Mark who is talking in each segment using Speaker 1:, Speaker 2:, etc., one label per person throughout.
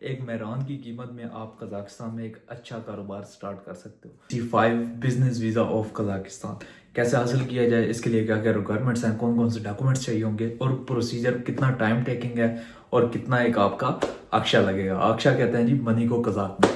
Speaker 1: एक मेहरान की कीमत में आप कजाकिस्तान में एक अच्छा कारोबार स्टार्ट कर सकते हो। C5 business visa of Kazakhstan कैसे हासिल किया जाए, इसके लिए क्या क्या रिक्वायरमेंट्स हैं, कौन कौन से डॉक्यूमेंट्स चाहिए होंगे और प्रोसीजर कितना टाइम टेकिंग है और कितना एक आपका अक्षा लगेगा। अक्षा कहते हैं जी मनी को कजाक में।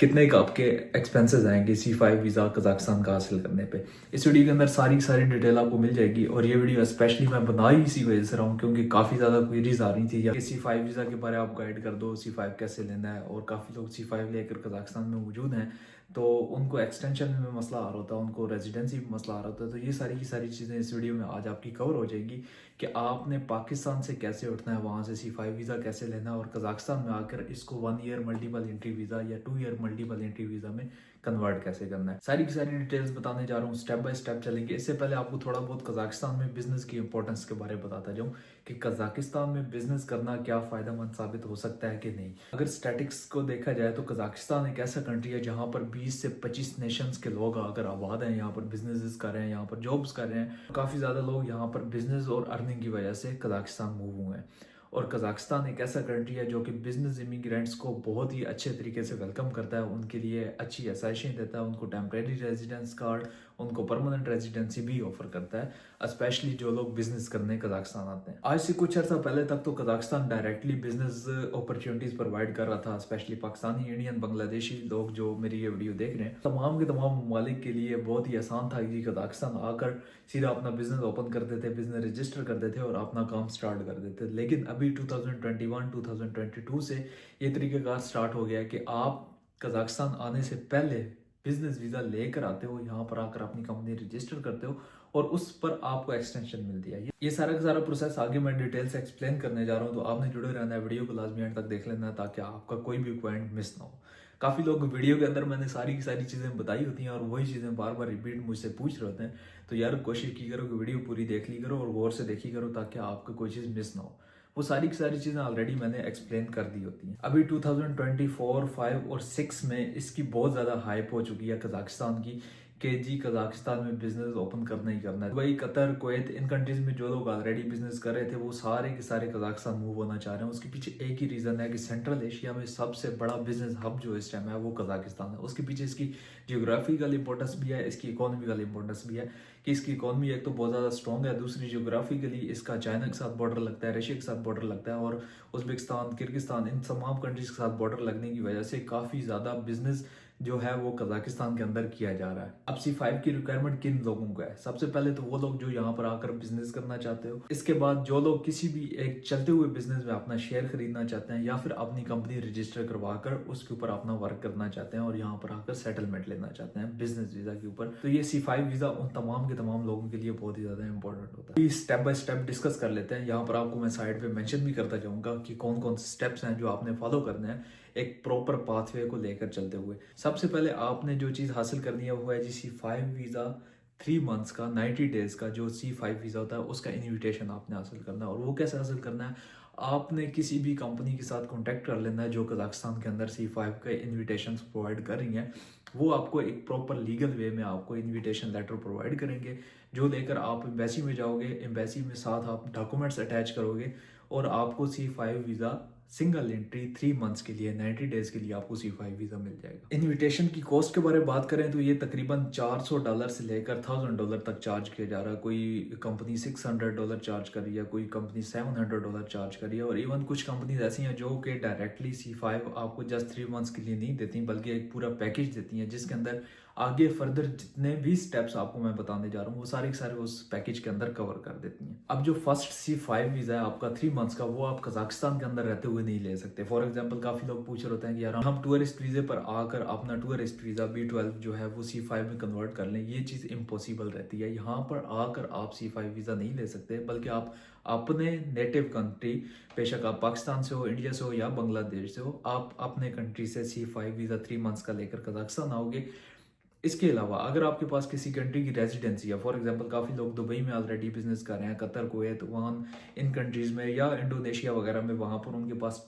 Speaker 1: कितने का आपके एक्सपेंसेस आएंगे C5 वीज़ा कजाकिस्तान का हासिल करने पे। इस वीडियो के अंदर सारी सारी डिटेल आपको मिल जाएगी और ये वीडियो स्पेशली मैं बना ही इसी वजह से रहा हूँ क्योंकि काफ़ी ज़्यादा क्वेरीज आ रही थी कि C5 वीज़ा के बारे में आप गाइड कर दो, C5 कैसे लेना है। और काफ़ी लोग C5 लेकर कजाकिस्तान में मौजूद हैं तो उनको एक्सटेंशन में मसला आ रहा होता है, उनको रेजिडेंसी में मसला आ रहा होता है। तो ये सारी की सारी चीज़ें इस वीडियो में आज आपकी कवर हो जाएगी कि आपने पाकिस्तान से कैसे उठना है, वहाँ से C5 वीज़ा कैसे लेना है और कजाकिस्तान में आकर इसको 1 ईयर मल्टीपल एंट्री वीज़ा या 2 ईयर मल्टीपल एंट्री वीज़ा में कन्वर्ट कैसे करना है। सारी की सारी डिटेल्स बताने जा रहा हूँ, स्टेप बाय स्टेप चलेंगे। इससे पहले आपको थोड़ा बहुत कजाकिस्तान में बिजनेस की इंपॉर्टेंस के बारे में बताता जाऊँ कि कजाकिस्तान में बिजनेस करना क्या फ़ायदेमंद साबित हो सकता है कि नहीं। अगर स्टैटिक्स को देखा जाए तो कजाकिस्तान एक ऐसा कंट्री है जहाँ पर 20 से 25 नेशंस के लोग आकर आबाद हैं, यहाँ पर बिजनेस कर रहे हैं, यहाँ पर जॉब्स कर रहे हैं। काफ़ी ज़्यादा लोग यहाँ पर बिजनेस और अर्निंग की वजह से कजाकिस्तान मूव हुए हैं। और कजाकिस्तान एक ऐसा कंट्री है जो कि बिजनेस इमिग्रेंट्स को बहुत ही अच्छे तरीके से वेलकम करता है, उनके लिए अच्छी आसाइशें देता है, उनको टेम्परेरी रेजिडेंस कार्ड, उनको परमानेंट रेजिडेंसी भी ऑफर करता है, स्पेशली जो लोग बिजनेस करने कजाकिस्तान आते हैं। आज से कुछ अर्सा पहले तक तो Kazakhstan directly business opportunities provide कर रहा था, स्पेशली पाकिस्तानी, इंडियन, बांग्लादेशी लोग जो मेरी ये वीडियो देख रहे हैं, तमाम के तमाम ममालिक के लिए बहुत ही आसान था कि कजाकिस्तान आकर सीधा अपना बिजनेस ओपन करते थे, बिजनेस रजिस्टर करते थे और अपना काम स्टार्ट कर देते थे। लेकिन अभी 2021-2022 से ये तरीक़ेकार स्टार्ट हो गया कि आप कजाकिस्तान आने से पहले बिजनेस वीज़ा लेकर आते हो, यहाँ पर आकर अपनी कंपनी रजिस्टर करते हो और उस पर आपको एक्सटेंशन मिलती है। ये सारा का सारा प्रोसेस आगे मैं डिटेल से एक्सप्लेन करने जा रहा हूँ, तो आपने जुड़े रहना है, वीडियो को लाजमी एंड तक देख लेना है ताकि आपका कोई भी पॉइंट मिस ना हो। काफ़ी लोग वीडियो के अंदर मैंने सारी की सारी चीज़ें बताई होती हैं और वही चीज़ें बार बार रिपीट मुझसे पूछ रहे होते हैं। तो यार कोशिश की करो कि वीडियो पूरी देख ली करो और गौर से देखी करो ताकि आपको कोई चीज़ मिस ना हो। वो सारी की सारी चीज़ें ऑलरेडी मैंने एक्सप्लेन कर दी होती हैं। अभी 2024, 5 और 6 में इसकी बहुत ज़्यादा हाइप हो चुकी है कजाकिस्तान की कि जी कजाकिस्तान में बिजनेस ओपन करना ही करना है। दुबई, कतर, कुवैत, इन कंट्रीज में जो लोग ऑलरेडी बिजनेस कर रहे थे वो सारे के सारे कजाकिस्तान मूव होना चाह रहे हैं। उसके पीछे एक ही रीज़न है कि सेंट्रल एशिया में सबसे बड़ा बिजनेस हब जो इस टाइम है वो कजाकिस्तान है। उसके पीछे इसकी जियोग्राफिकल इंपॉर्टेंस भी है, इसकी इकोनॉमिकल इंपॉर्टेंस भी है कि इसकी इकोनॉमी एक तो बहुत ज़्यादा स्ट्रॉन्ग है, दूसरी जियोग्राफिकली इसका चाइना के साथ बॉर्डर लगता है, रशिया के साथ बॉर्डर लगता है और उज्बेकिस्तान, किर्गिस्तान, इन तमाम कंट्रीज के साथ बॉर्डर लगने की वजह से काफ़ी ज़्यादा बिजनेस जो है वो कजाकिस्तान के अंदर किया जा रहा है। अब C5 की रिक्वायरमेंट किन लोगों का है? सबसे पहले तो वो लोग जो यहाँ पर आकर बिजनेस करना चाहते हो। इसके बाद जो लोग किसी भी एक चलते हुए बिजनेस में अपना शेयर खरीदना चाहते हैं या फिर अपनी कंपनी रजिस्टर करवा कर उसके ऊपर अपना वर्क करना चाहते हैं और यहाँ पर आकर सेटलमेंट लेना चाहते हैं बिजनेस वीजा के ऊपर, तो ये C5 वीजा उन तमाम के तमाम लोगों के लिए बहुत ही ज्यादा इंपॉर्टेंट होता है। स्टेप बाय स्टेप डिस्कस कर लेते हैं। यहाँ पर आपको मैं साइड पे मेंशन भी करता जाऊंगा कि कौन कौन से स्टेप्स हैं जो आपने फॉलो करने हैं एक प्रॉपर पाथवे को लेकर चलते हुए। सबसे पहले आपने जो चीज़ हासिल करनी है वो है जी C5 वीज़ा 3 मंथ्स का 90 डेज का जो C5 वीज़ा होता है उसका इनविटेशन आपने हासिल करना है। और वो कैसे हासिल करना है, आपने किसी भी कंपनी के साथ कॉन्टैक्ट कर लेना है जो कजाकिस्तान के अंदर C5 के इन्विटेशन प्रोवाइड कर रही हैं। वो आपको एक प्रॉपर लीगल वे में आपको इन्विटेशन लेटर प्रोवाइड करेंगे जो लेकर आप एम्बेसी में जाओगे। एम्बेसी में साथ आप डॉक्यूमेंट्स अटैच करोगे और आपको C5 visa single entry 3 months के लिए 90 डेज के लिए आपको C5 वीज़ा मिल जाएगा। इनविटेशन की कॉस्ट के बारे में बात करें तो ये तकरीबन $400 से लेकर $1000 तक चार्ज किया जा रहा है। कोई कंपनी $600 चार्ज कर रही है, कोई कंपनी $700 चार्ज कर रही है और इवन कुछ कंपनीज ऐसी हैं जो कि डायरेक्टली C5 आपको जस्ट 3 मंथ्स के लिए नहीं देती बल्कि एक पूरा पैकेज देती हैं जिसके अंदर आगे फर्दर जितने भी स्टेप्स आपको मैं बताने जा रहा हूँ वो सारे के सारे उस पैकेज के अंदर कवर कर देती हैं। अब जो फर्स्ट C5 वीज़ा है आपका 3 मंथ्स का वो आप कजाकिस्तान के अंदर रहते हुए नहीं ले सकते। फॉर एग्जांपल काफ़ी लोग पूछ रहे होते हैं कि यार हम टूरिस्ट वीज़े पर आकर अपना टूरिस्ट वीज़ा B12 जो है वो C5 में कन्वर्ट कर लें, ये चीज़ इम्पॉसिबल रहती है। यहाँ पर आकर आप C5 वीज़ा नहीं ले सकते बल्कि आप अपने नेटिव कंट्री, बेशक आप पाकिस्तान से हो, इंडिया से हो या बांग्लादेश से हो, आप अपने कंट्री से C5 वीज़ा 3 मंथ्स का लेकर कजाकिस्तान आओगे। इसके अलावा अगर आपके पास किसी कंट्री की रेजिडेंसी है, फॉर एग्जांपल काफ़ी लोग दुबई में ऑलरेडी बिजनेस कर रहे हैं, कतर, कुवैत, ओमान, इन कंट्रीज़ में या इंडोनेशिया वगैरह में, वहाँ पर उनके पास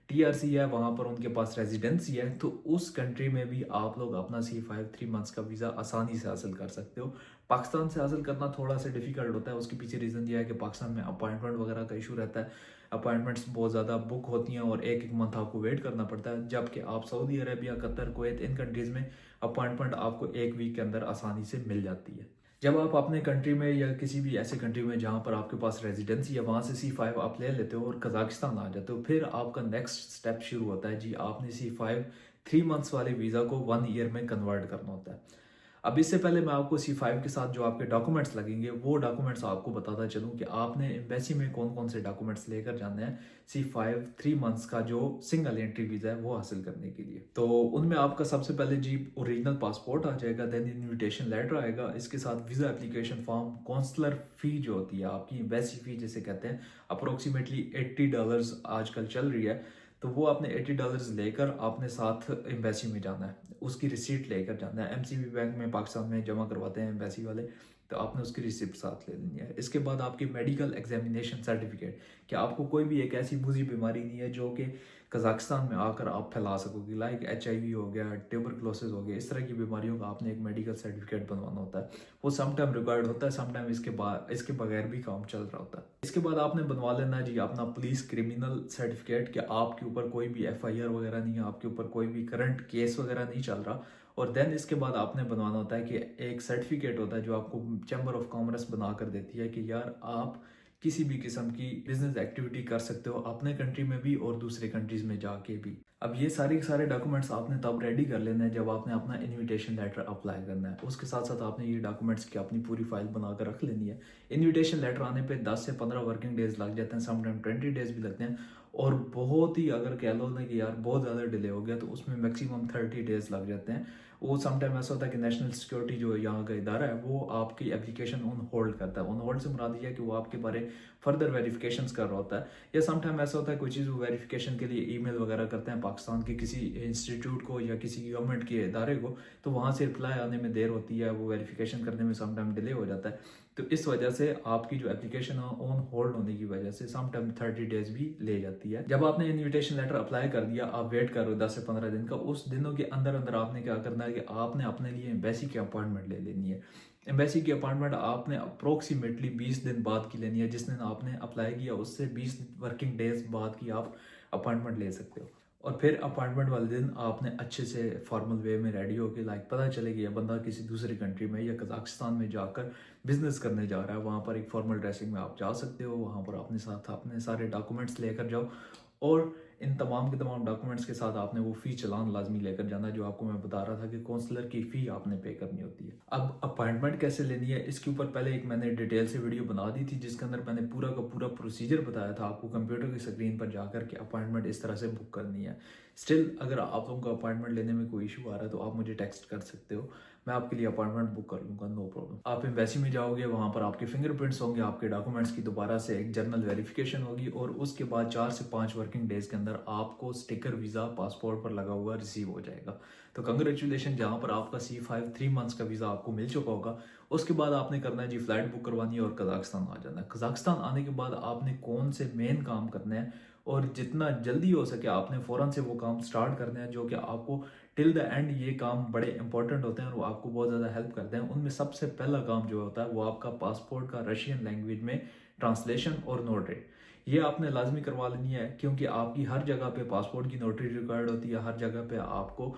Speaker 1: TRC है, वहाँ पर उनके पास रेजिडेंसी है, तो उस कंट्री में भी आप लोग अपना C5 3 मंथ्स का वीज़ा आसानी से हासिल कर सकते हो। पाकिस्तान से हासिल करना थोड़ा सा डिफिकल्ट होता है। उसके पीछे रीज़न ये है कि पाकिस्तान में अपॉइंटमेंट वगैरह का इशू रहता है। अपॉइंटमेंट्स बहुत ज़्यादा बुक होती हैं और एक एक मंथ आपको वेट करना पड़ता है, जबकि आप सऊदी अरेबिया, कतर, कुवैत, इन कंट्रीज़ में अपॉइंटमेंट आपको एक वीक के अंदर आसानी से मिल जाती है। जब आप अपने कंट्री में या किसी भी ऐसे कंट्री में जहाँ पर आपके पास रेजिडेंसी है, वहाँ से C5 आप ले लेते हो और कजाकिस्तान आ जाते हो, फिर आपका नेक्स्ट स्टेप शुरू होता है जी। आपने C5 3 मंथ्स वाले वीज़ा को 1 ईयर में कन्वर्ट करना होता है। अब इससे पहले मैं आपको C5 के साथ जो आपके डॉक्यूमेंट्स लगेंगे वो डॉक्यूमेंट्स आपको बताता चलूँ कि आपने एम्बेसी में कौन कौन से डॉक्यूमेंट्स लेकर जाने हैं C5 3 मंथ्स का जो सिंगल एंट्री वीज़ा है वो हासिल करने के लिए। तो उनमें आपका सबसे पहले जी ओरिजिनल पासपोर्ट आ जाएगा, देन इन्विटेशन लेटर आएगा, इसके साथ वीज़ा एप्लीकेशन फॉर्म, काउंसलर फ़ी जो होती है आपकी, एम्बेसी फ़ी जिसे कहते हैं, अप्रोक्सीमेटली $80 आजकल चल रही है, तो वो आपने $80 लेकर आपने साथ एम्बेसी में जाना है, उसकी रिसीट लेकर जाना है। MCB बैंक में पाकिस्तान में जमा करवाते हैं एम्बेसी वाले, तो आपने उसकी रिसिप्ट साथ ले लेनी है। इसके बाद आपकी मेडिकल एग्जामिनेशन सर्टिफिकेट, कि आपको कोई भी एक ऐसी बुरी बीमारी नहीं है जो कि कजाकिस्तान में आकर आप फैला सकोगे, लाइक HIV हो गया, ट्यूबरक्लोसिस हो गया, इस तरह की बीमारियों का आपने एक मेडिकल सर्टिफिकेट बनवाना होता है। वो समटाइम रिक्वायर्ड होता है, समटाइम इसके बगैर भी काम चल रहा होता है। इसके बाद आपने बनवा लेना जी अपना पुलिस क्रिमिनल सर्टिफिकेट, कि आपके ऊपर कोई भी FIR वगैरह नहीं है, आपके ऊपर कोई भी करंट केस वगैरह नहीं चल रहा। और देन इसके बाद आपने बनवाना होता है कि एक सर्टिफिकेट होता है जो आपको चैम्बर ऑफ कॉमर्स बना कर देती है कि यार आप किसी भी किस्म की बिजनेस एक्टिविटी कर सकते हो अपने कंट्री में भी और दूसरे कंट्रीज में जाके भी। अब ये सारे डॉक्यूमेंट्स आपने तब रेडी कर लेना है जब आपने अपना इनविटेशन लेटर अप्लाई करना है। उसके साथ साथ आपने ये डॉक्यूमेंट्स की अपनी पूरी फाइल बनाकर रख लेनी है। इनविटेशन लेटर आने पे 10 से 15 वर्किंग डेज लग जाते हैं, समटाइम 20 डेज भी लगते हैं, और बहुत ही अगर कह लो ना कि यार बहुत ज़्यादा डिले हो गया तो उसमें मैक्सिमम 30 डेज लग जाते हैं। वो समटाइम ऐसा होता है कि नेशनल सिक्योरिटी जो यहाँ का इदारा है वो आपकी एप्लीकेशन ऑन होल्ड करता है। ऑन होल्ड से मुराद ये है कि वो आपके बारे फर्दर वेरिफिकेशंस कर रहा होता है, या समटाइम ऐसा होता है कोई चीज़ वो वेरिफिकेशन के लिए ईमेल वगैरह करते हैं पाकिस्तान के किसी इंस्टीट्यूट को या किसी गवर्नमेंट के इदारे को, तो वहाँ से रिप्लाई आने में देर होती है, वो वेरिफिकेशन करने में समटाइम डिले हो जाता है। तो इस वजह से आपकी जो एप्लीकेशन है ऑन होल्ड होने की वजह से समटाइम 30 डेज भी ले जाती है। जब आपने इनविटेशन लेटर अप्लाई कर दिया, आप वेट करो 10 से 15 दिन का, उस दिनों के अंदर अंदर आपने क्या करना है कि आपने अपने लिए एम्बेसी की अपॉइंटमेंट ले लेनी है। एम्बेसी की अपॉइंटमेंट आपने अप्रोक्सीमेटली 20 दिन बाद की लेनी है। जिस दिन आपने अप्लाई किया उससे 20 वर्किंग डेज बाद की आप अपॉइंटमेंट ले सकते हो। और फिर अपॉइंटमेंट वाले दिन आपने अच्छे से फॉर्मल वे में रेडी होकर, लाइक पता चले कि यह बंदा किसी दूसरी कंट्री में या कजाकिस्तान में जाकर बिजनेस करने जा रहा है, वहाँ पर एक फॉर्मल ड्रेसिंग में आप जा सकते हो। वहाँ पर अपने साथ अपने सारे डॉक्यूमेंट्स लेकर जाओ, और इन तमाम के तमाम डॉक्यूमेंट्स के साथ आपने वो फ़ी चालान लाजमी लेकर जाना है, जो आपको मैं बता रहा था कि काउंसलर की फ़ी आपने पे करनी होती है। अब अपॉइंटमेंट कैसे लेनी है इसके ऊपर पहले एक मैंने डिटेल से वीडियो बना दी थी, जिसके अंदर मैंने पूरा का पूरा प्रोसीजर बताया था आपको कंप्यूटर की स्क्रीन पर जाकर के अपॉइंटमेंट इस तरह से बुक करनी है। स्टिल अगर आप लोगों को अपॉइंटमेंट लेने में कोई इशू आ रहा है तो आप मुझे टेक्स्ट कर सकते हो, मैं आपके लिए अपॉइंटमेंट बुक कर लूँगा, नो प्रॉब्लम। आप एम्बेसी में जाओगे, वहाँ पर आपके फिंगरप्रिंट्स होंगे, आपके डॉक्यूमेंट्स की दोबारा से एक जर्नल वेरिफिकेशन होगी, और उसके बाद 4 से 5 वर्किंग डेज के अंदर आपको स्टिकर वीज़ा पासपोर्ट पर लगा हुआ रिसीव हो जाएगा। तो कंग्रेचुलेशन, जहाँ पर आपका C5 3 मंथ्स का वीज़ा आपको मिल चुका होगा। उसके बाद आपने करना है जी फ्लाइट बुक करवानी है और कजाकिस्तान आ जाना है। कजाकिस्तान आने के बाद आपने कौन से मेन काम करने हैं, और जितना जल्दी हो सके आपने फ़ौरन से वो काम स्टार्ट करने हैं, जो कि आपको टिल द एंड ये काम बड़े इंपॉर्टेंट होते हैं और वो आपको बहुत ज़्यादा हेल्प करते हैं। उनमें सबसे पहला काम जो होता है वो आपका पासपोर्ट का रशियन लैंग्वेज में ट्रांसलेशन और नोटरी, ये आपने लाजमी करवा लेनी है, क्योंकि आपकी हर जगह पे पासपोर्ट की नोटरी रिक्वायर्ड होती है। हर जगह पे आपको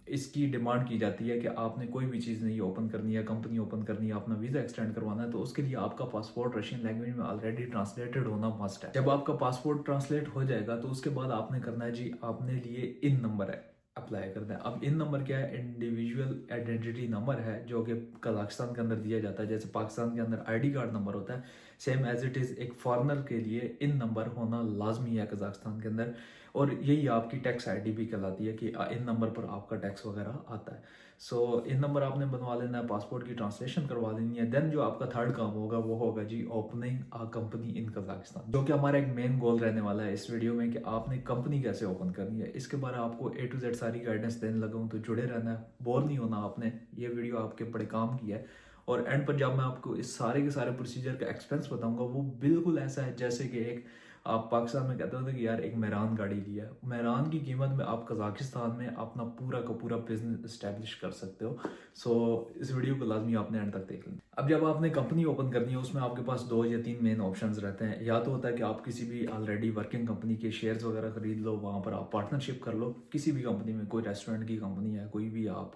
Speaker 1: इसकी डिमांड की जाती है कि आपने कोई भी चीज़ नहीं ओपन करनी है, कंपनी ओपन करनी है, अपना वीज़ा एक्सटेंड करवाना है, तो उसके लिए आपका पासपोर्ट रशियन लैंग्वेज में ऑलरेडी ट्रांसलेटेड होना मस्ट है। जब आपका पासपोर्ट ट्रांसलेट हो जाएगा तो उसके बाद आपने करना है जी, आपने लिए इन नंबर है अप्लाई करना है। अब इन नंबर क्या है, इंडिविजुअल आइडेंटिटी नंबर है, जो कि कजाकिस्तान के अंदर दिया जाता है। जैसे पाकिस्तान के अंदर ID कार्ड नंबर होता है, सेम एज इट इज़ एक फॉरेनर के लिए इन नंबर होना लाजमी है कजाकिस्तान के अंदर, और यही आपकी टैक्स ID भी कहलाती है कि इन नंबर पर आपका टैक्स वगैरह आता है। सो इन नंबर आपने बनवा लेना है, पासपोर्ट की ट्रांसलेशन करवा लेनी है। देन जो आपका थर्ड काम होगा वो होगा जी opening a company in Kazakhstan, जो कि हमारा एक मेन गोल रहने वाला है इस वीडियो में, कि आपने कंपनी कैसे ओपन करनी है। इसके बारे में आपको A to Z सारी गाइडेंस देने लगा हूँ, तो जुड़े रहना है, बोर नहीं होना आपने। ये वीडियो आपके बड़े काम की है, और एंड पर जब मैं आपको इस सारे के सारे प्रोसीजर का एक्सपेंस बताऊंगा वो बिल्कुल ऐसा है जैसे कि एक आप पाकिस्तान में कहते होते कि यार एक मेरान गाड़ी लिया है, मेरान की कीमत में आप कजाकिस्तान में अपना पूरा का पूरा बिजनेस इस्टेब्लिश कर सकते हो। सो इस वीडियो को लाजमी आपने एंड तक देख लेना। अब जब आपने कंपनी ओपन करनी है उसमें आपके पास 2 या 3 मेन ऑप्शंस रहते हैं। या तो होता है कि आप किसी भी ऑलरेडी वर्किंग कंपनी के शेयर्स वगैरह खरीद लो, वहाँ पर आप पार्टनरशिप कर लो किसी भी कंपनी में, कोई रेस्टोरेंट की कंपनी है, कोई भी आप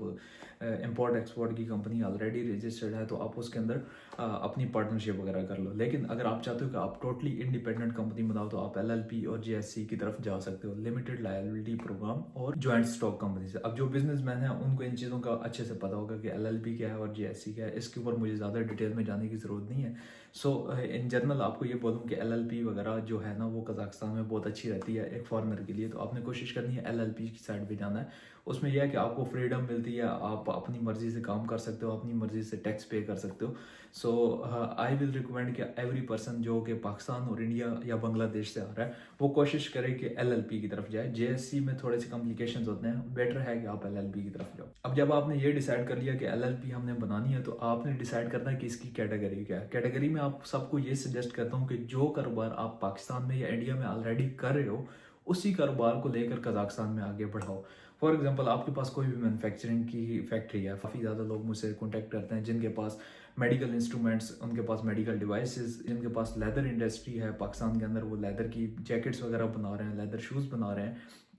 Speaker 1: इंपोर्ट एक्सपोर्ट की कंपनी ऑलरेडी रजिस्टर्ड है तो आप उसके अंदर अपनी पार्टनरशिप वगैरह कर लो। लेकिन अगर आप चाहते हो कि आप टोटली इंडिपेंडेंट कंपनी बनाओ तो आप LLP और JSC की तरफ जा सकते हो, लिमिटेड लायबिलिटी प्रोग्राम और ज्वाइंट स्टॉक कंपनी से। अब जो बिजनेसमैन है उनको इन चीज़ों का अच्छे से पता होगा कि LLP क्या है और JSC क्या है, इसके ऊपर मुझे ज़्यादा डिटेल में जाने की ज़रूरत नहीं है। सो इन जनरल आपको ये बोलूँ कि LLP वगैरह जो है ना वो कजाकिस्तान में बहुत अच्छी रहती है एक फॉरेनर के लिए, तो आपने कोशिश करनी है LLP की साइड पे जाना है। उसमें यह है कि आपको फ्रीडम मिलती है, आप अपनी मर्जी से काम कर सकते हो, अपनी मर्जी से टैक्स पे कर सकते हो। सो आई विल रिकमेंड कि एवरी पर्सन जो कि पाकिस्तान और इंडिया या बांग्लादेश से आ रहा है वो कोशिश करे कि LLP की तरफ जाए। JSC में थोड़े से कॉम्प्लिकेशंस होते हैं, बेटर है कि आप LLP की तरफ जाओ। अब जब आपने ये डिसाइड कर लिया कि LLP हमने बनानी है तो आपने डिसाइड करना है कि इसकी कैटेगरी क्या है। कैटेगरी में आप सबको ये सजेस्ट करता हूँ कि जो कारोबार आप पाकिस्तान में या इंडिया में ऑलरेडी कर रहे हो उसी कारोबार को लेकर कजाकिस्तान में आगे बढ़ाओ। फॉर एग्जांपल आपके पास कोई भी मैन्युफैक्चरिंग की फैक्ट्री है, काफ़ी ज़्यादा लोग मुझसे कॉन्टैक्ट करते हैं जिनके पास मेडिकल इंस्ट्रूमेंट्स, उनके पास मेडिकल डिवाइसेस, जिनके पास लेदर इंडस्ट्री है पाकिस्तान के अंदर, वो लेदर की जैकेट्स वगैरह बना रहे हैं, लेदर शूज़ बना रहे हैं।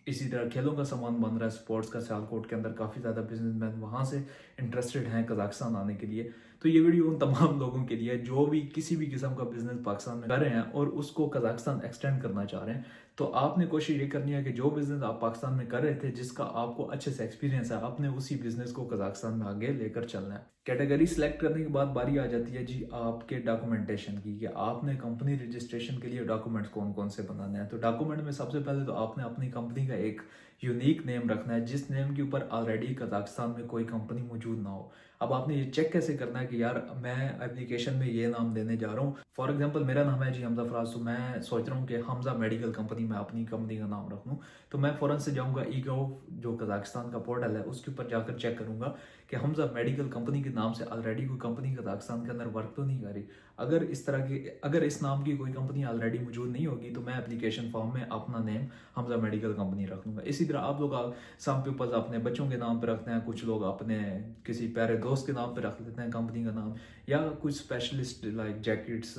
Speaker 1: इसी तरह खेलों का सामान बन रहा है, स्पोर्ट्स का सियालकोट के अंदर काफ़ी ज़्यादा बिजनेसमैन वहाँ से इंटरेस्टेड हैं कजाकिस्तान आने के लिए। तो ये वीडियो उन तमाम लोगों के लिए जो भी किसी भी किस्म का बिजनेस पाकिस्तान में कर रहे हैं और उसको कजाकिस्तान एक्सटेंड करना चाह रहे हैं। तो आपने कोशिश ये करनी है कि जो बिजनेस आप पाकिस्तान में कर रहे थे जिसका आपको अच्छे से एक्सपीरियंस है, आपने उसी बिजनेस को कजाकिस्तान में आगे लेकर चलना है। कैटेगरी सिलेक्ट करने के बाद बारी आ जाती है जी आपके डॉक्यूमेंटेशन की, कि आपने कंपनी रजिस्ट्रेशन के लिए डॉक्यूमेंट्स कौन कौन से बनाने हैं। तो डॉक्यूमेंट में सबसे पहले तो आपने अपनी कंपनी का एक यूनिक नेम रखना है जिस नेम के ऊपर ऑलरेडी कजाकिस्तान में कोई कंपनी मौजूद ना हो। अब आपने ये चेक कैसे करना है कि यार मैं एप्लीकेशन में ये नाम देने जा रहा हूँ। फॉर एग्जांपल मेरा नाम है जी हमजा फराज, तो मैं सोच रहा हूँ कि हमजा मेडिकल कंपनी में अपनी कंपनी का नाम रख लूँ। तो मैं फ़ौरन से जाऊँगा ईगोव जो कजाकिस्तान का पोर्टल है उसके ऊपर जाकर चेक करूँगा कि हमजा मेडिकल कंपनी के नाम से ऑलरेडी कोई कंपनी कजाकिस्तान के अंदर वर्क तो नहीं कर रही। अगर इस नाम की कोई कंपनी ऑलरेडी मौजूद नहीं होगी तो मैं एप्लीकेशन फॉर्म में अपना नेम हमजा मेडिकल कंपनी रख लूँगा। इसी तरह आप लोग सम पीपल्स अपने बच्चों के नाम पर रखते हैं, कुछ लोग अपने किसी प्यारे दोस्त के नाम पर रख लेते हैं कंपनी का नाम, या कुछ स्पेशलिस्ट लाइक जैकेट्स,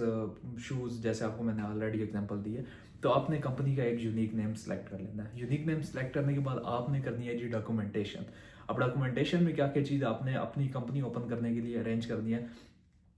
Speaker 1: शूज़, जैसे आपको मैंने ऑलरेडी एग्जांपल दी है। तो आपने कंपनी का एक यूनिक नेम सेलेक्ट कर लेना है। यूनिक नेम सेलेक्ट करने के बाद आपने करनी है जी डॉक्यूमेंटेशन। अब डॉक्यूमेंटेशन में क्या क्या चीज़ आपने अपनी कंपनी ओपन करने के लिए अरेंज करनी है,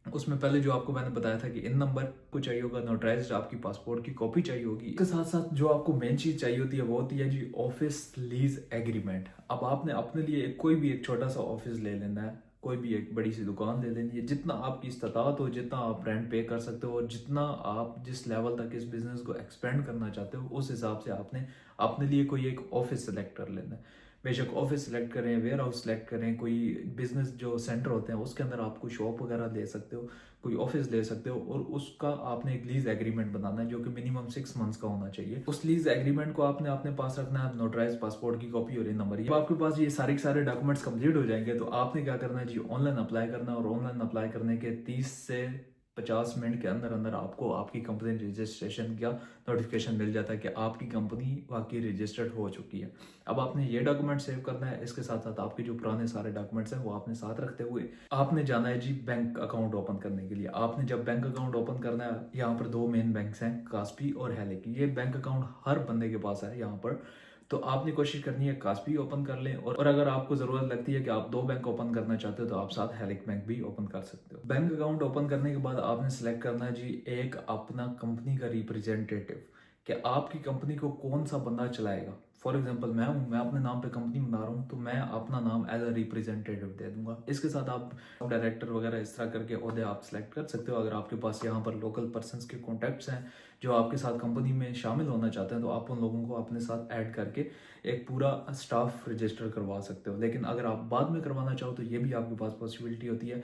Speaker 1: उसमें पहले जो आपको मैंने बताया था कि इन नंबर को चाहिए होगा, नोटराइज्ड आपकी पासपोर्ट की कॉपी चाहिए होगी। इसके साथ साथ जो आपको मेन चीज चाहिए होती है वो होती है जी ऑफिस लीज एग्रीमेंट। अब आपने अपने लिए कोई भी एक छोटा सा ऑफिस ले लेना है, कोई भी एक बड़ी सी दुकान ले लेनी है, जितना आपकी इस्तात हो, जितना आप रेंट पे कर सकते हो और जितना आप जिस लेवल तक इस बिजनेस को एक्सपेंड करना चाहते हो उस हिसाब से आपने अपने लिए कोई एक ऑफिस सेलेक्ट कर लेना है। बेशक ऑफिस सेलेक्ट करें, वेयर हाउस सेलेक्ट करें, कोई बिजनेस जो सेंटर होते हैं उसके अंदर आप कोई शॉप वगैरह ले सकते हो, कोई ऑफिस ले सकते हो, और उसका आपने एक लीज एग्रीमेंट बनाना है जो कि मिनिमम 6 मंथ्स का होना चाहिए। उस लीज एग्रीमेंट को आपने अपने पास रखना है, नोटराइज पासपोर्ट की कॉपी और ये नंबर। ये आपके पास ये सारे के सारे डॉक्यूमेंट्स कंप्लीट हो जाएंगे तो आपने क्या करना है जी ऑनलाइन अप्लाई करना है, और ऑनलाइन अप्लाई करने के 30 से 50 मिनट के अंदर अंदर आपको आपकी कंपनी रजिस्ट्रेशन का नोटिफिकेशन मिल जाता है कि आपकी कंपनी वाकई रजिस्टर्ड हो चुकी है। अब आपने ये डॉक्यूमेंट सेव करना है, इसके साथ साथ आपके जो पुराने सारे डॉक्यूमेंट्स हैं वो आपने साथ रखते हुए आपने जाना है जी बैंक अकाउंट ओपन करने के लिए। आपने जब बैंक अकाउंट ओपन करना है, यहाँ पर 2 मेन बैंक्स हैं, कास्पी और हेलिक। ये बैंक अकाउंट हर बंदे के पास है यहाँ पर, तो आपने कोशिश करनी है कास्पी ओपन कर लें, और अगर आपको जरूरत लगती है कि आप 2 बैंक ओपन करना चाहते हो तो आप साथ हेलिक बैंक भी ओपन कर सकते हो। बैंक अकाउंट ओपन करने के बाद आपने सेलेक्ट करना है जी एक अपना कंपनी का रिप्रेजेंटेटिव, कि आपकी कंपनी को कौन सा बंदा चलाएगा। फॉर एग्जाम्पल मैं हूँ, मैं अपने नाम पे कंपनी बना रहा हूँ तो मैं अपना नाम एज अ रिप्रेजेंटेटिव दे दूंगा। इसके साथ आप डायरेक्टर वगैरह इस तरह करके ओहदे आप सिलेक्ट कर सकते हो। अगर आपके पास यहाँ पर लोकल पर्सनस के कॉन्टैक्ट्स हैं जो आपके साथ कंपनी में शामिल होना चाहते हैं तो आप उन लोगों को अपने साथ ऐड करके एक पूरा स्टाफ रजिस्टर करवा सकते हो। लेकिन अगर आप बाद में करवाना चाहो तो ये भी आपके पास पॉसिबिलिटी होती है।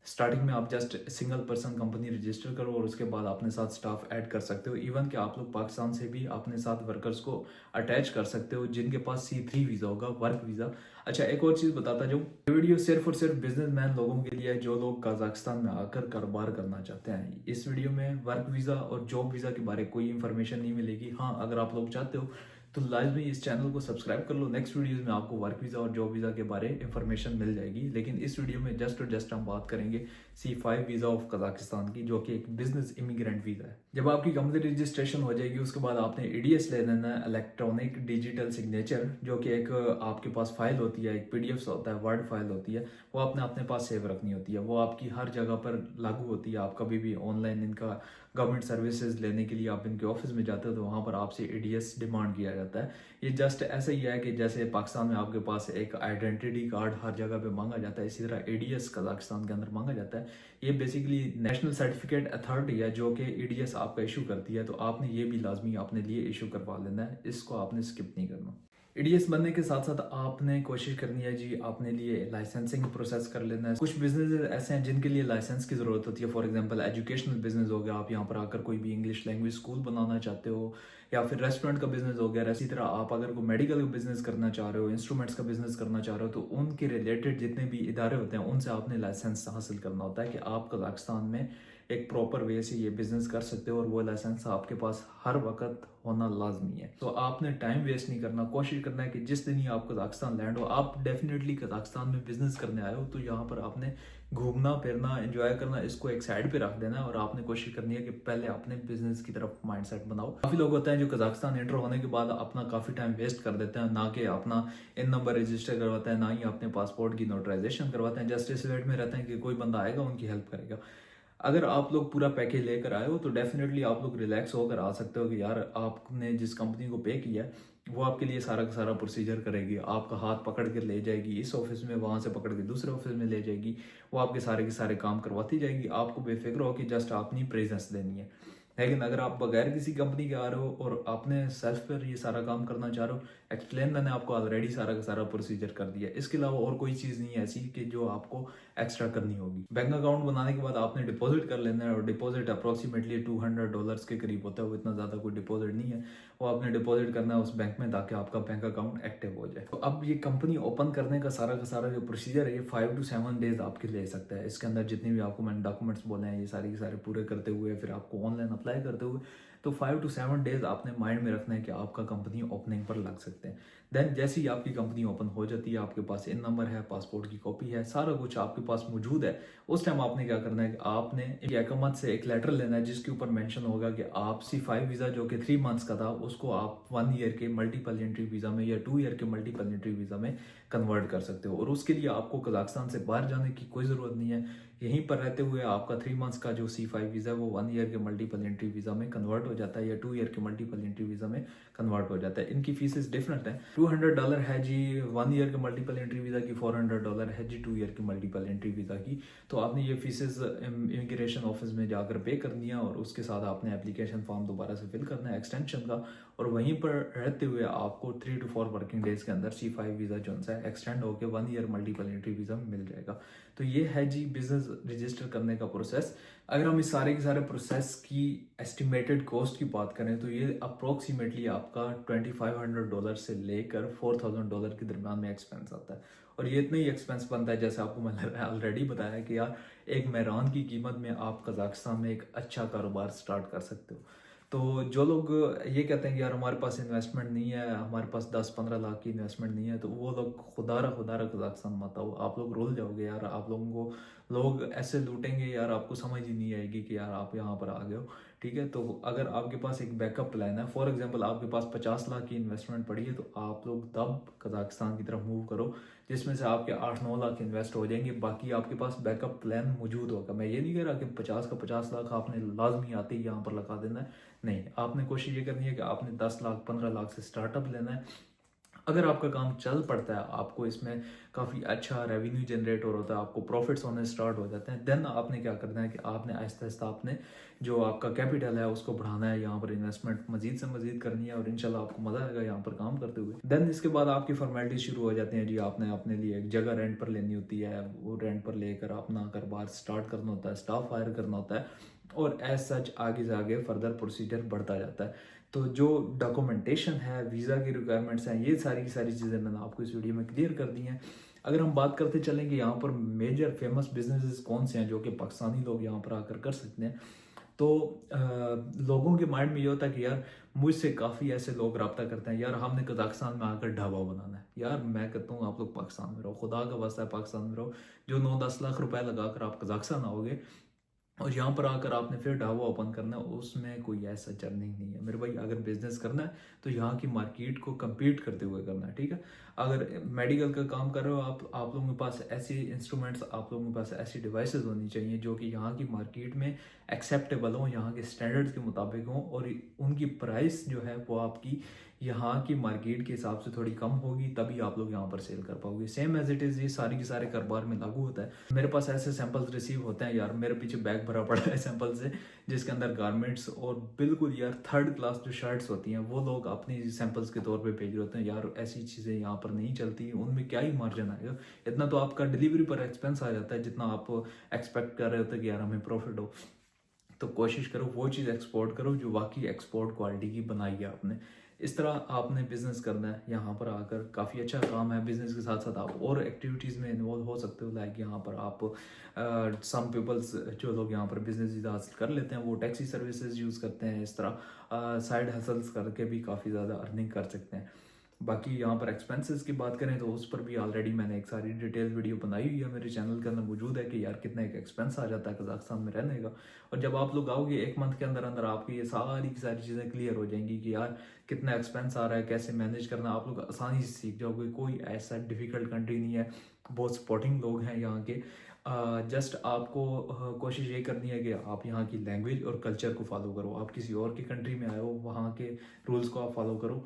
Speaker 1: स्टार्टिंग में आप just single person company register करो और उसके बाद अपने साथ स्टाफ ऐड कर सकते हो। इवन कि आप लोग पाकिस्तान से भी अपने साथ वर्कर्स को अटैच कर सकते हो जिनके पास C3 वीज़ा होगा, वर्क वीज़ा। अच्छा, एक और चीज़ बताता जाऊँ, ये वीडियो सिर्फ और सिर्फ बिजनेसमैन लोगों के लिए है जो लोग कजाकिस्तान में आकर कारोबार करना चाहते हैं। इस वीडियो में वर्क वीज़ा और जॉब वीज़ा के बारे में कोई इन्फॉर्मेशन नहीं मिलेगी। हाँ, अगर आप लोग चाहते हो तो लाजमी इस चैनल को सब्सक्राइब कर लो। नेक्स्ट वीडियोस में आपको वर्क वीज़ा और जॉब वीज़ा के बारे इंफॉर्मेशन मिल जाएगी, लेकिन इस वीडियो में जस्ट और जस्ट हम बात करेंगे C5 वीज़ा ऑफ कजाकिस्तान की, जो कि एक बिजनेस इमिग्रेंट वीज़ा है। जब आपकी कंपनी रजिस्ट्रेशन हो जाएगी उसके बाद आपने EDS ले लेना है, इलेक्ट्रॉनिक डिजिटल सिग्नेचर, जो कि एक आपके पास फाइल होती है, एक PDF होता है, वर्ड फाइल होती है, वो आपने अपने पास सेव रखनी होती है। वो आपकी हर जगह पर लागू होती है। आप कभी भी ऑनलाइन इनका गवर्नमेंट सर्विसेज लेने के लिए आप इनके ऑफिस में जाते हो तो वहाँ पर आपसे EDS डिमांड किया जाता है। ये जस्ट ऐसा ही है कि जैसे पाकिस्तान में आपके पास एक आइडेंटिटी कार्ड हर जगह पे मांगा जाता है, इसी तरह EDS कजाकिस्तान के अंदर मांगा जाता है। ये बेसिकली नेशनल सर्टिफिकेट अथॉरिटी है जो कि EDS आपका इशू करती है, तो आपने ये भी लाजमी अपने लिए इशू करवा लेना है, इसको आपने स्किप नहीं करना। EDS बनने के साथ साथ आपने कोशिश करनी है जी अपने लिए लाइसेंसिंग प्रोसेस कर लेना है। कुछ बिजनेस ऐसे हैं जिनके लिए लाइसेंस की ज़रूरत होती है। फॉर एग्जांपल एजुकेशनल बिजनेस हो गया, आप यहाँ पर आकर कोई भी इंग्लिश लैंग्वेज स्कूल बनाना चाहते हो, या फिर रेस्टोरेंट का बिजनेस हो गया। इसी तरह आप अगर कोई मेडिकल का बिजनेस करना चाह रहे हो, इंस्ट्रूमेंट्स का बिजनेस करना चाह रहे हो, तो उनके रिलेटेड जितने भी इदारे होते हैं उनसे आपने लाइसेंस हासिल करना होता है कि आप कजाकिस्तान में एक प्रॉपर वे से ये बिजनेस कर सकते हो, और वो लाइसेंस आपके पास हर वक्त होना लाजमी है। तो आपने टाइम वेस्ट नहीं करना, कोशिश करना है कि जिस दिन ही आप कजाकिस्तान लैंड हो, आप डेफिनेटली कजाकिस्तान में बिजनेस करने आए हो तो यहाँ पर आपने घूमना फिरना एंजॉय करना, इसको एक साइड पे रख देना है, और आपने कोशिश करनी है कि पहले अपने बिजनेस की तरफ माइंडसेट बनाओ। काफी लोग होते हैं जो कजाकिस्तान एंटर होने के बाद अपना काफी टाइम वेस्ट कर देते हैं, ना कि अपना इन नंबर रजिस्टर करवाते हैं, ना ही अपने पासपोर्ट की नोटराइजेशन करवाते हैं। जस्ट इस वेट में रहते हैं कि कोई बंदा आएगा उनकी हेल्प करेगा। अगर आप लोग पूरा पैकेज लेकर आए हो तो डेफिनेटली आप लोग रिलैक्स होकर आ सकते हो कि यार आपने जिस कंपनी को पे किया है वो आपके लिए सारा का सारा प्रोसीजर करेगी, आपका हाथ पकड़ के ले जाएगी इस ऑफिस में, वहां से पकड़ के दूसरे ऑफिस में ले जाएगी, वो आपके सारे के सारे काम करवाती जाएगी। आपको बेफिक्र हो कि जस्ट अपनी प्रेजेंस देनी है। लेकिन अगर आप बगैर किसी कंपनी के आ रहे हो और आपने सेल्फ पर ये सारा काम करना चाह रहे हो, एक्सप्लेन मैंने आपको ऑलरेडी सारा का सारा प्रोसीजर कर दिया। इसके अलावा और कोई चीज़ नहीं है ऐसी कि जो आपको एक्स्ट्रा करनी होगी। बैंक अकाउंट बनाने के बाद आपने डिपॉजिट कर लेना है, और डिपॉजिट अप्रोक्सीमेटली $200 के करीब होता है, वो इतना ज़्यादा कोई डिपॉजिट नहीं है। वो आपने डिपॉजिट करना है उस बैंक में ताकि आपका बैंक अकाउंट एक्टिव हो जाए। तो अब ये कंपनी ओपन करने का सारा जो प्रोसीजर है ये 5 to 7 डेज आपके ले सकता है। इसके अंदर जितने भी आपको मैंने डॉक्यूमेंट्स बोले हैं ये सारे के सारे पूरे करते हुए फिर आपको ऑनलाइन अप्लाई करते हुए तो 5 to 7 डेज आपने माइंड में रखना है कि आपका कंपनी ओपनिंग पर लग सकते हैं। देन जैसे ही आपकी कंपनी ओपन हो जाती है, आपके पास इन नंबर है, पासपोर्ट की कॉपी है, सारा कुछ आपके पास मौजूद है, उस टाइम आपने क्या करना है कि आपने एक हुकूमत से एक लेटर लेना है जिसके ऊपर मेंशन होगा कि आप C5 वीज़ा जो कि 3 मंथ्स का था उसको आप 1 ईयर के मल्टीपल एंट्री वीज़ा में या 2 ईयर के मल्टीपल एंट्री वीज़ा में कन्वर्ट कर सकते हो। और उसके लिए आपको कजाकिस्तान से बाहर जाने की कोई ज़रूरत नहीं है। यहीं पर रहते हुए आपका 3 मंथ्स का जो C5 वीज़ा है वो 1 ईयर के मल्टीपल एंट्री वीज़ा में कन्वर्ट हो जाता है, या 2 ईयर के मल्टीपल एंट्री वीज़ा में कन्वर्ट हो जाता है। इनकी फीसेस डिफरेंट है। $200 है जी 1 ईयर के मल्टीपल एंट्री वीज़ा की, $400 है जी 2 ईयर के मल्टीपल एंट्री वीज़ा की। तो आपने ये फीसेस इमिग्रेशन ऑफिस में जाकर पे कर दिया, और उसके साथ आपने एप्लीकेशन फॉर्म दोबारा से फिल करना है एक्सटेंशन का, और वहीं पर रहते हुए आपको 3 to 4 वर्किंग डेज के अंदर C5 वीज़ा जो है एक्सटेंड होकर 1 ईयर मल्टीपल एंट्री वीज़ा मिल जाएगा। तो ये है जी बिजनेस रजिस्टर करने का प्रोसेस। अगर हम इस सारे के सारे प्रोसेस की एस्टिमेटेड कॉस्ट की बात करें तो ये अप्रोक्सीमेटली आपका $2500 से लेकर $4000 के दरम्यान में एक्सपेंस आता है। और ये इतना ही एक्सपेंस बनता है जैसे आपको मैंने ऑलरेडी बताया कि यार एक मेहरान की कीमत में आप कजाकिस्तान में एक अच्छा कारोबार स्टार्ट कर सकते हो। तो जो लोग ये कहते हैं कि यार हमारे पास इन्वेस्टमेंट नहीं है, हमारे पास 10-15 लाख की इन्वेस्टमेंट नहीं है, तो वो लोग खुदारा कजाकिस्तान मत आओ। आप लोग रोल जाओगे यार, आप लोगों को लोग ऐसे लूटेंगे यार, आपको समझ ही नहीं आएगी कि यार आप यहाँ पर आ गए हो। ठीक है, तो अगर आपके पास एक बैकअप प्लान है, फॉर एग्जांपल आपके पास 50 लाख की इन्वेस्टमेंट पड़ी है, तो आप लोग तब कजाकिस्तान की तरफ मूव करो जिसमें से आपके 8-9 लाख इन्वेस्ट हो जाएंगे, बाकी आपके पास बैकअप प्लान मौजूद होगा। मैं ये नहीं कह रहा कि 50 का 50 लाख आपने लाजमी आते ही यहाँ पर लगा देना है, नहीं। आपने कोशिश ये करनी है कि आपने 10 लाख 15 लाख से स्टार्टअप लेना है, अगर आपका काम चल पड़ता है, आपको इसमें काफ़ी अच्छा रेवेन्यू जनरेट हो रहा है, आपको प्रॉफिट्स होने स्टार्ट हो जाते हैं, देन आपने क्या करना है कि आपने आहिस्ता आहिस्ता आपने जो आपका कैपिटल है उसको बढ़ाना है, यहाँ पर इन्वेस्टमेंट मजीद से मजीद करनी है और इंशाल्लाह आपको मज़ा आएगा यहाँ पर काम करते हुए। देन इसके बाद आपकी फॉर्मेलिटी शुरू हो जाती हैं जी, आपने अपने लिए एक जगह रेंट पर लेनी होती है, वो रेंट पर लेकर अपना कारोबार स्टार्ट करना होता है, स्टाफ हायर करना होता है और एज सच आगे से आगे फर्दर प्रोसीजर बढ़ता जाता है। तो जो डॉक्यूमेंटेशन है, वीज़ा की रिक्वायरमेंट्स हैं, ये सारी की सारी चीज़ें मैंने आपको इस वीडियो में क्लियर कर दी हैं। अगर हम बात करते चलें कि यहाँ पर मेजर फेमस बिजनेसेस कौन से हैं जो कि पाकिस्तानी लोग यहाँ पर आकर कर सकते हैं, तो लोगों के माइंड में ये होता है कि यार मुझसे काफ़ी ऐसे लोग रब्ता करते हैं, यार हमने कजाकिस्तान में आकर ढाबा बनाना है। यार मैं कहता हूँ आप लोग पाकिस्तान में रहो, खुदा का वास्ता है पाकिस्तान में रहो। जो 9-10 लाख रुपए लगाकर आप कजाकिस्तान आओगे और यहाँ पर आकर आपने फिर ढाबा ओपन करना है, उसमें कोई ऐसा चर्निंग नहीं है मेरे भाई। अगर बिजनेस करना है तो यहाँ की मार्केट को compete करते हुए करना है, ठीक है। अगर मेडिकल का काम कर रहे हो आप लोगों के पास ऐसे इंस्ट्रूमेंट्स, आप लोगों के पास ऐसी डिवाइसेस होनी चाहिए जो कि यहाँ की मार्केट में एक्सेप्टेबल हो, यहाँ के स्टैंडर्ड्स के मुताबिक हो और उनकी प्राइस जो है वो आपकी यहाँ की मार्केट के हिसाब से थोड़ी कम होगी, तभी आप लोग यहाँ पर सेल कर पाओगे। सेम एज इट इज़ ये सारी के सारे कारोबार में लागू होता है। मेरे पास ऐसे सैंपल्स रिसीव होते हैं यार, मेरे पीछे बैग भरा पड़ा है सैंपल से, जिसके अंदर गारमेंट्स और बिल्कुल यार थर्ड क्लास जो शर्ट्स होती हैं वो लोग अपनी सैंपल्स के तौर पे भेज रहे होते हैं। यार ऐसी चीज़ें यहाँ पर नहीं चलती, उनमें क्या ही मार्जिन आएगा, इतना तो आपका डिलीवरी पर एक्सपेंस आ जाता है जितना आप एक्सपेक्ट कर रहे होते हैं कि यार हमें प्रॉफिट हो। तो कोशिश करो वो चीज़ एक्सपोर्ट करो जो वाकई एक्सपोर्ट क्वालिटी की बनाई है आपने। इस तरह आपने बिजनेस करना है। यहाँ पर आकर काफ़ी अच्छा काम है। बिजनेस के साथ साथ आप और एक्टिविटीज़ में इन्वॉल्व हो सकते हो। लाइक यहाँ पर आप सम पीपल्स जो लोग यहाँ पर बिजनेस हासिल कर लेते हैं वो टैक्सी सर्विसेज यूज़ करते हैं। इस तरह साइड हसल्स करके भी काफ़ी ज़्यादा अर्निंग कर सकते हैं। बाकी यहाँ पर एक्सपेंसेस की बात करें तो उस पर भी ऑलरेडी मैंने एक सारी डिटेल वीडियो बनाई हुई है, मेरे चैनल के अंदर मौजूद है कि यार कितना एक एक्सपेंस आ जाता है कजाकिस्तान में रहने का। और जब आप लोग आओगे 1 मंथ के अंदर अंदर आपकी ये सारी की सारी चीज़ें क्लियर हो जाएंगी कि यार कितना एक्सपेंस आ रहा है, कैसे मैनेज करना, आप लोग आसानी से सीख जाओगे। कोई ऐसा डिफ़िकल्ट कंट्री नहीं है, बहुत सपोर्टिंग लोग हैं यहाँ के। जस्ट आपको कोशिश ये करनी है कि आप यहाँ की लैंग्वेज और कल्चर को फॉलो करो। आप किसी और की कंट्री में आए हो, वहाँ के रूल्स को आप फॉलो करो,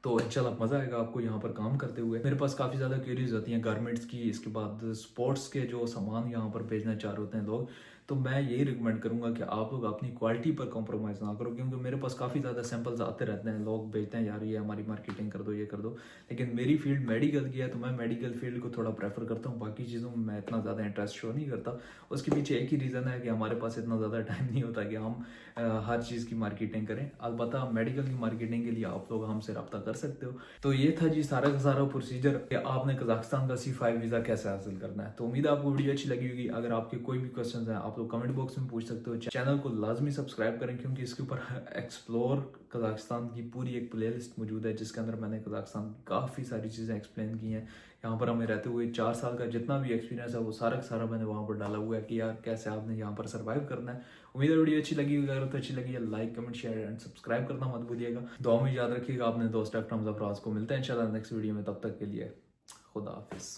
Speaker 1: तो इंशाल्लाह मज़ा आएगा आपको यहाँ पर काम करते हुए। मेरे पास काफ़ी ज़्यादा क्वेरीज होती हैं गारमेंट्स की, इसके बाद स्पोर्ट्स के जो सामान यहाँ पर भेजना चाह रहे होते हैं लोग। तो मैं यही रिकमेंड करूँगा कि आप लोग अपनी क्वालिटी पर कॉम्प्रोमाइज़ ना करो, क्योंकि मेरे पास काफ़ी ज़्यादा सैंपल्स आते रहते हैं, लोग भेजते हैं यार ये हमारी मार्केटिंग कर दो, ये कर दो। लेकिन मेरी फील्ड मेडिकल की है तो मैं मेडिकल फील्ड को थोड़ा प्रेफर करता हूँ, बाकी चीज़ों में मैं इतना ज़्यादा इंटरेस्ट शो नहीं करता। उसके पीछे एक ही रीज़न है कि हमारे पास इतना ज़्यादा टाइम नहीं होता कि हम हर चीज़ की मार्केटिंग करें। अलबत्ता मेडिकल की मार्केटिंग के लिए आप लोग हमसे रब्ता कर सकते हो। तो ये था जी सारा का सारा प्रोसीजर कि आपने कजाकिस्तान का C5 वीज़ा कैसे हासिल करना है। तो उम्मीद है आपको वीडियो अच्छी लगी होगी। अगर आपके कोई भी क्वेश्चन हैं आप लोग कमेंट बॉक्स में पूछ सकते हो। चैनल को लाजमी सब्सक्राइब करें, क्योंकि इसके ऊपर एक्सप्लोर कजाकिस्तान की पूरी एक प्लेलिस्ट मौजूद है जिसके अंदर मैंने कजाकिस्तान की काफ़ी सारी चीज़ें एक्सप्लेन की हैं। यहाँ पर हमें रहते हुए 4 साल का जितना भी एक्सपीरियंस है वो सारा का सारा मैंने वहाँ पर डाला हुआ है कि यार कैसे आपने यहाँ पर सर्वाइव करना है। उम्मीद है वीडियो अच्छी लगी होगी। अगर तो अच्छी लगी है like comment share and subscribe करना मत भूलिएगा। दुआ में याद रखिएगा अपने दोस्त डॉक्टर हमजा फराज को। मिलते हैं इंशाल्लाह नेक्स्ट वीडियो में, तब तक के लिए खुदा हाफिज़।